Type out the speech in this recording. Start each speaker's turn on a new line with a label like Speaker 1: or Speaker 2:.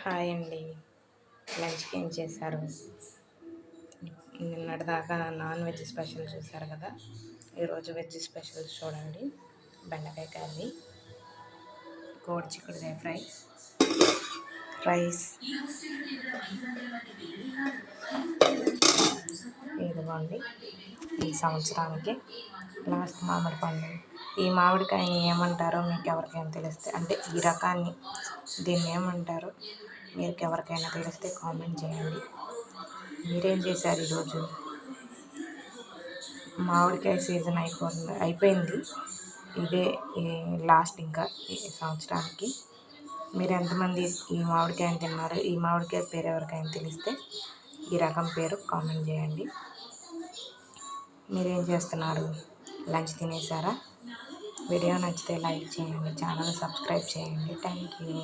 Speaker 1: Hi అండి. లంచ్కి ఏం చేశారు? నిన్నటిదాకా నాన్ వెజ్ స్పెషల్ చూశారు కదా, ఈరోజు వెజ్ స్పెషల్స్ చూడండి. బెండకాయ కర్రీ, కోడి చిక్కుడుకాయ ఫ్రై, రైస్, ఇదిగోండి ఈ సంవత్సరానికి లాస్ట్ మామిడి పండు. ఈ మామిడికాయని ఏమంటారో మీకు ఎవరికైనా తెలిస్తే, అంటే ఈ రకాన్ని దీన్ని ఏమంటారో మీకు ఎవరికైనా తెలిస్తే కామెంట్ చేయండి. మీరేం చేశారు ఈరోజు? మామిడికాయ సీజన్ అయిపోయింది. ఇదే లాస్ట్ ఇంకా ఈ సంవత్సరానికి. మీరు ఎంతమంది ఈ మామిడికాయని తిన్నారు? ఈ మామిడికాయ పేరు ఎవరికైనా తెలిస్తే ఈ రకం పేరు కామెంట్ చేయండి. మీరేం చేస్తున్నారు? లంచ్ తినేసారా? వీడియో నచ్చితే లైక్ చేయండి, ఛానల్ సబ్స్క్రైబ్ చేయండి. Thank you.